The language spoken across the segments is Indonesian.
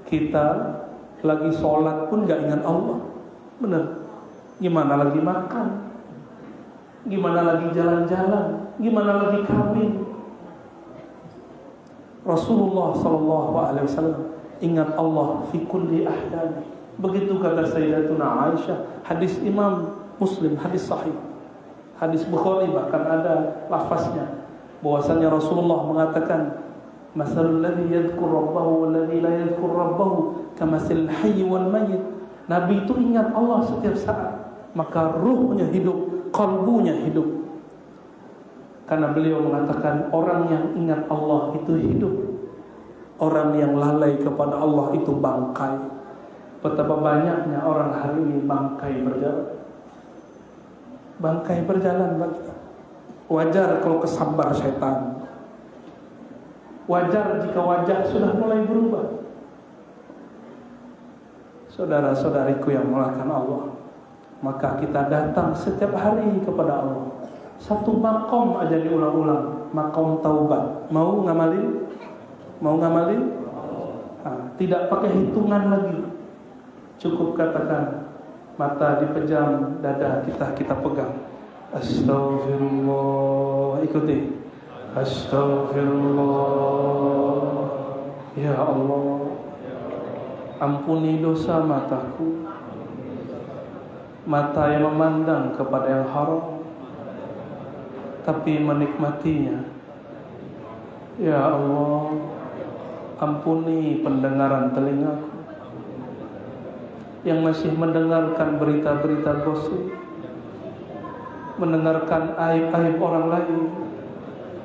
Kita lagi sholat pun gak ingat Allah. Bener. Gimana lagi makan? Gimana lagi jalan-jalan? Gimana lagi kawin? Rasulullah SAW ingat Allah fi kulli ahyani. Begitu kata Sayyidatuna Aisyah. Hadis Imam Muslim, hadis sahih, hadis Bukhari bahkan ada lafaznya bahwasanya Rasulullah mengatakan, masalul ladzi yadhkur rabbahu wal ladzi la yadhkur rabbahu kamasil hayy wal mayyit. Nabi itu ingat Allah setiap saat, maka ruhnya hidup, kalbunya hidup. Karena beliau mengatakan orang yang ingat Allah itu hidup, orang yang lalai kepada Allah itu bangkai. Betapa banyaknya orang hari ini bangkai berjalan. Bangkai berjalan bagi. Wajar kalau kesambar setan. Wajar jika wajah sudah mulai berubah. Saudara-saudariku yang melakukan Allah, maka kita datang setiap hari kepada Allah. Satu makom aja diulang-ulang, makom taubat. Mau ngamalin? Mau ngamalin? Tidak pakai hitungan lagi. Cukup katakan, mata dipejam, dada kita pegang. Astaghfirullah. Ikuti. Astaghfirullah. Ya Allah, ampuni dosa mataku, mata yang memandang kepada yang haram tapi menikmatinya. Ya Allah, ampuni pendengaran telingaku yang masih mendengarkan berita-berita gosip, mendengarkan aib-aib orang lain,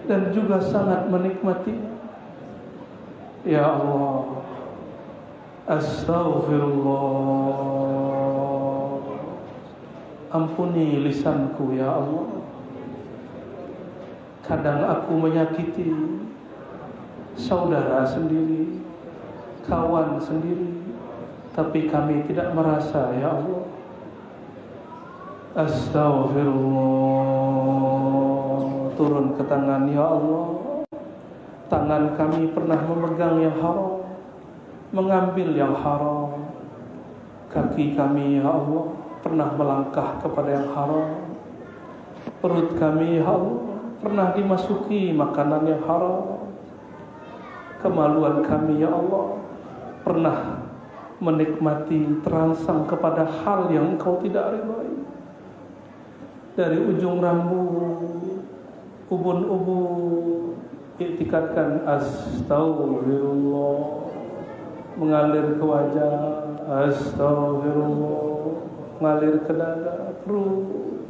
dan juga sangat menikmati. Ya Allah, astaghfirullah. Ampuni lisanku ya Allah. Kadang aku menyakiti saudara sendiri, kawan sendiri, tapi kami tidak merasa ya Allah. Astaghfirullah. Turun ke tangan ya Allah. Tangan kami pernah memegang yang haram, mengambil yang haram. Kaki kami ya Allah pernah melangkah kepada yang haram. Perut kami ya Allah pernah dimasuki makanan yang haram. Kemaluan kami ya Allah pernah menikmati, terangsang kepada hal yang Engkau tidak ridhai. Dari ujung rambut, ubun-ubun, iktikadkan astagfirullah, mengalir ke wajah, astagfirullah, mengalir ke dada, perut,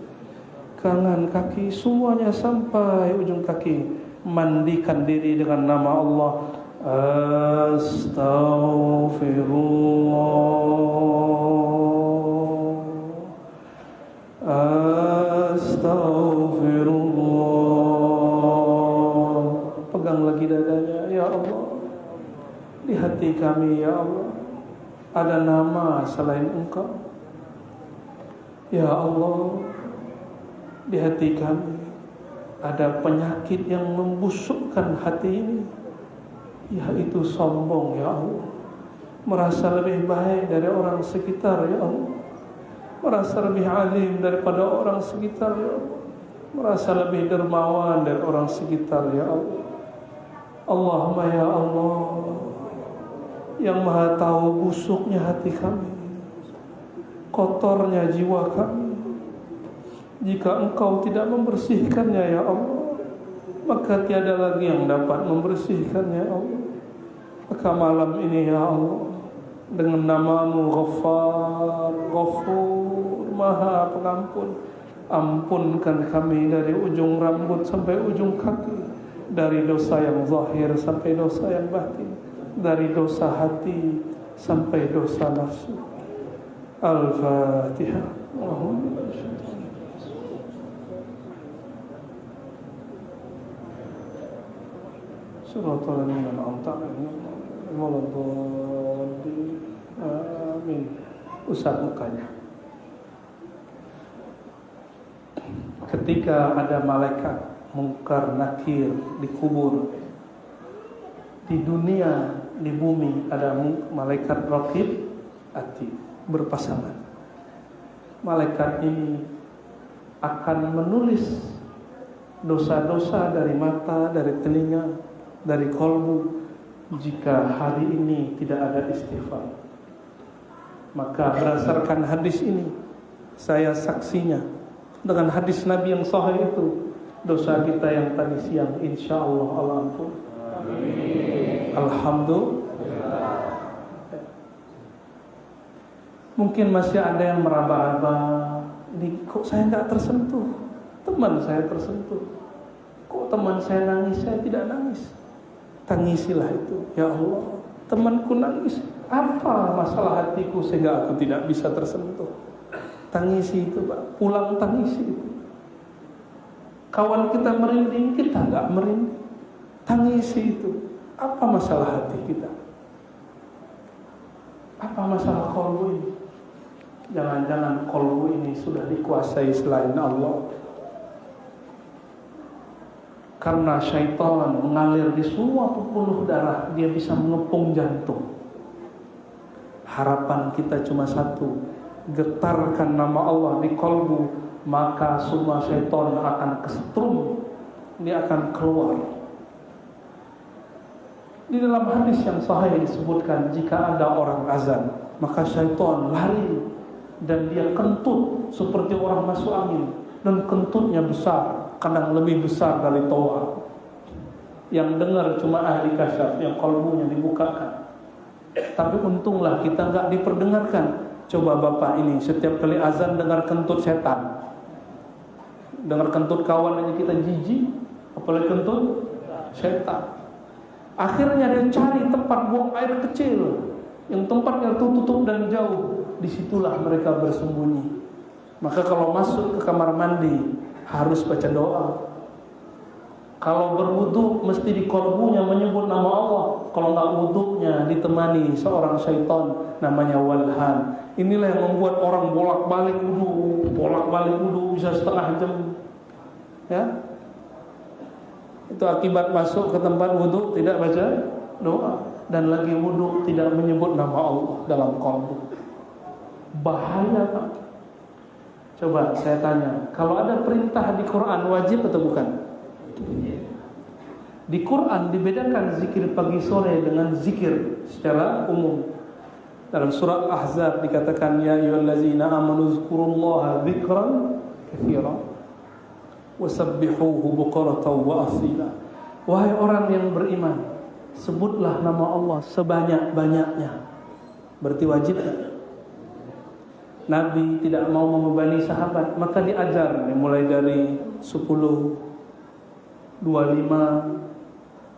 tangan, kaki, semuanya sampai ujung kaki. Mandikan diri dengan nama Allah. Astaghfirullah. Pegang lagi dadanya ya Allah. Di hati kami ya Allah ada nama selain Engkau. Ya Allah, di hati kami ada penyakit yang membusukkan hati ini, yaitu sombong ya Allah. Merasa lebih baik dari orang sekitar ya Allah. Merasa lebih alim daripada orang sekitar ya Allah. Merasa lebih dermawan dari orang sekitar ya Allah. Allahumma ya Allah, yang maha tahu busuknya hati kami, kotornya jiwa kami. Jika Engkau tidak membersihkannya ya Allah, maka tiada lagi yang dapat membersihkannya ya Allah. Maka malam ini ya Allah, dengan nama-Mu Ghaffar, Ghafur, Maha Pengampun, ampunkan kami dari ujung rambut sampai ujung kaki, dari dosa yang zahir sampai dosa yang batin, dari dosa hati sampai dosa nafsu. Al-Fatihah. Allahumma Suratul Al-An'am Amin. Usap mukanya. Ketika ada malaikat Munkar Nakir dikubur di dunia, di bumi ada malaikat raqib atid berpasangan. Malaikat ini akan menulis dosa-dosa dari mata, dari telinga, dari kolbu jika hari ini tidak ada istighfar. Maka berdasarkan hadis ini, saya saksinya dengan hadis Nabi yang sahih itu, dosa kita yang tadi siang insya Allah Allah ampun. Amin. Alhamdulillah. Mungkin masih ada yang meraba-raba, kok saya nggak tersentuh, teman saya tersentuh, kok teman saya nangis, saya tidak nangis. Tangisilah itu, ya Allah, temanku nangis, apa masalah hatiku sehingga aku tidak bisa tersentuh? Tangisi itu Pak, pulang tangisi itu. Kawan kita merinding, kita nggak merinding. Tangisi itu, apa masalah hati kita? Apa masalah kolbu ini? Jangan-jangan kolbu ini sudah dikuasai selain Allah. Karena syaitan mengalir di semua pembuluh darah, dia bisa mengepung jantung. Harapan kita cuma satu, getarkan nama Allah di kolbu, maka semua syaitan akan kesetrum, dia akan keluar. Di dalam hadis yang sahih disebutkan, jika ada orang azan, maka syaitan lari dan dia kentut seperti orang masuk angin, dan kentutnya besar, kadang lebih besar dari toa. Yang dengar cuma ahli kasyaf yang kolbunya dibukakan. Tapi untunglah kita nggak diperdengarkan. Coba bapak ini setiap kali azan dengar kentut setan, dengar kentut kawan aja kita jijik, apalagi kentut setan. Akhirnya dia cari tempat buang air kecil yang tempatnya tutup dan jauh. Disitulah mereka bersembunyi. Maka kalau masuk ke kamar mandi harus baca doa. Kalau berwudu mesti di kolbunya menyebut nama Allah. Kalau nggak wudunya ditemani seorang syaitan namanya walhan. Inilah yang membuat orang bolak-balik wudu bisa setengah jam. Ya, itu akibat masuk ke tempat wudu tidak baca doa, dan lagi wudu tidak menyebut nama Allah dalam kolbu. Bahaya Pak. Coba saya tanya, kalau ada perintah di Quran wajib atau bukan? Di Quran dibedakan zikir pagi sore dengan zikir secara umum. Dalam surat Ahzab dikatakan ya ayyuhallazina amanu zkurullaha dzikran katsiran wasabbihuhu bukratan wa asila. Wahai orang yang beriman, sebutlah nama Allah sebanyak-banyaknya. Berarti wajib. Nabi tidak mau membebani sahabat, maka diajar mulai dari 10, 25,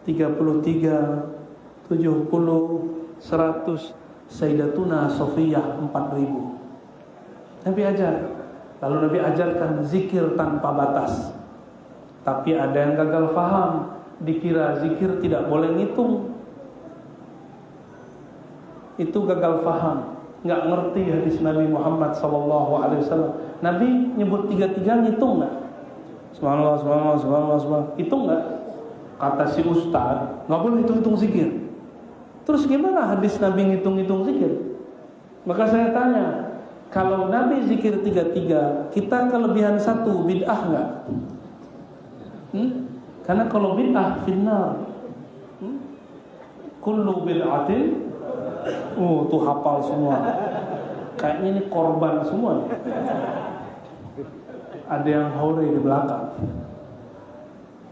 33, 70, 100. Sayyidatuna Sofiyah 4000. Nabi ajar. Lalu Nabi ajarkan zikir tanpa batas. Tapi ada yang gagal faham, dikira zikir tidak boleh ngitung. Itu gagal faham, nggak ngerti hadis Nabi Muhammad SAW. Nabi nyebut 33 ngitung nggak? Subhanallah, subhanallah, subhanallah, subhanallah. Hitung nggak? Kata si ustaz, nggak boleh hitung zikir. Terus gimana hadis Nabi ngitung-ngitung zikir? Maka saya tanya, kalau Nabi zikir 33, kita kelebihan 1, bid'ah nggak? Karena kalau bid'ah finnar. Kullu bid'atin, tuh hafal semua. Kayaknya ini korban semua. Ada yang hore di belakang.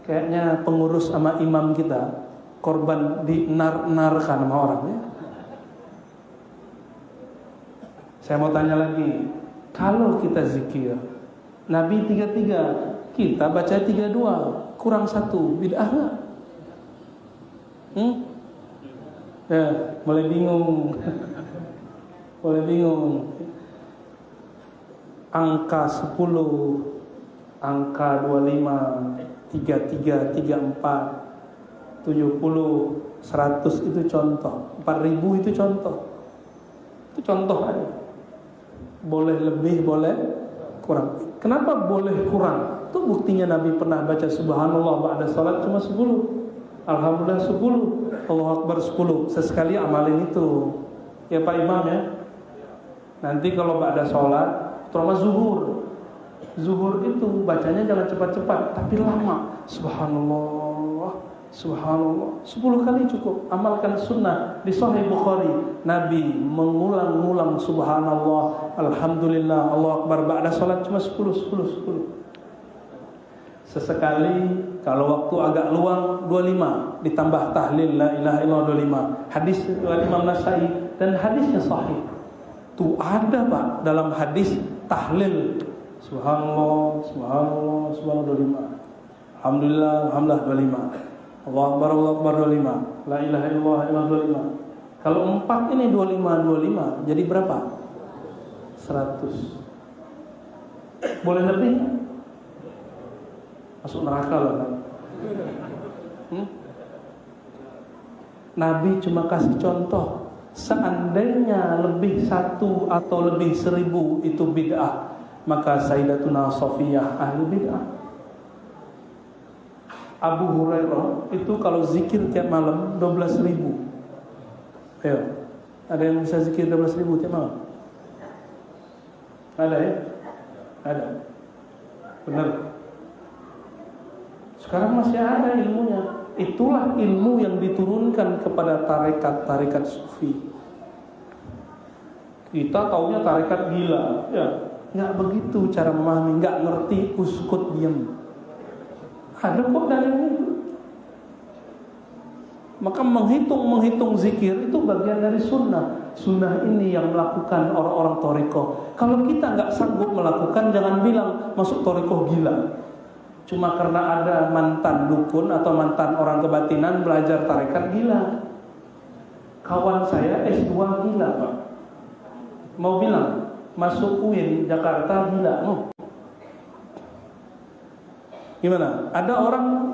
Kayaknya pengurus sama imam kita korban dinar-narkan sama orangnya. Saya mau tanya lagi, kalau kita zikir Nabi 33, kita baca 32, kurang 1, bid'ah nggak? Ya, mulai bingung. Mulai bingung. Angka 10, angka 25, 33, 34, 70, 100 itu contoh. 4000 itu contoh. Itu contoh aja. Boleh lebih, boleh kurang. Kenapa boleh kurang? Itu buktinya Nabi pernah baca subhanallah ba'da salat cuma 10. Alhamdulillah 10. Allahu Akbar 10. Sesekali amalin itu. Ya Pak Imam ya. Nanti kalau ba'da sholat, terutama zuhur. Zuhur itu bacanya jangan cepat-cepat, tapi lama. Subhanallah, subhanallah. 10 kali cukup. Amalkan sunnah di Sahih Bukhari. Nabi mengulang-ulang subhanallah, alhamdulillah, Allahu Akbar ba'da sholat cuma 10. Sesekali kalau waktu agak luang 25, ditambah tahlil la ilaha illallah 25. Hadis riwayat Imam Nasai dan hadisnya sahih. Tuh ada Pak dalam hadis tahlil subhanallah, subhanallah, subhanallah 25. Alhamdulillah, alhamdulillah 25. Allahu Akbar, Allahu Akbar 25. La ilaha illallah 25. Kalau 4 ini 25 jadi berapa? 100. Boleh lebih? Masuk neraka loh kan? Nabi cuma kasih contoh. Seandainya lebih 1 atau lebih 1000 itu bid'ah, maka Sayyidatuna Safiyah ahli bid'ah. Abu Hurairah itu kalau zikir tiap malam 12.000. Ayo, ada yang bisa zikir 12.000 tiap malam? Ada ya? Ada. Benar. Sekarang masih ada ilmunya. Itulah ilmu yang diturunkan kepada tarekat-tarekat sufi. Kita taunya tarekat gila, ya. Nggak begitu cara memahami, nggak ngerti, uskut diam. Ada kok dalilnya itu. Maka menghitung zikir itu bagian dari sunnah. Sunnah ini yang melakukan orang-orang toriko. Kalau kita nggak sanggup melakukan, jangan bilang masuk toriko gila. Cuma karena ada mantan dukun atau mantan orang kebatinan belajar tarekat gila. Kawan saya S2 gila Pak. Mau bilang masuk UIN Jakarta gila. Gimana? Ada orang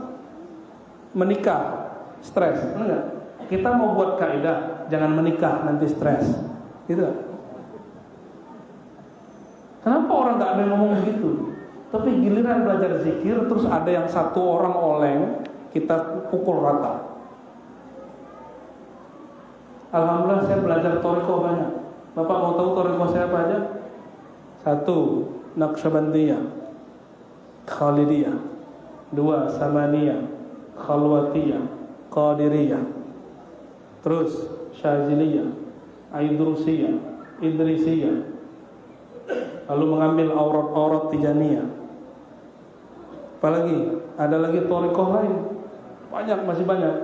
menikah stres, enggak? Kita mau buat kaidah jangan menikah nanti stres. Gitu. Kenapa orang nggak ada yang ngomong begitu? Tapi giliran belajar zikir terus ada yang satu orang oleng, kita pukul rata. Alhamdulillah saya belajar toriko banyak. Bapak mau tahu toriko saya apa aja? 1. Naqsyabandiyah, Khalidiyah. 2. Samaniyah, Khalwatiyah, Qadiriyah. Terus Syaziliyah, Aidrusiyah, Idrisiyah. Lalu mengambil aurat-aurat Tijaniyah. Apalagi ada lagi thariqah lain, banyak, masih banyak.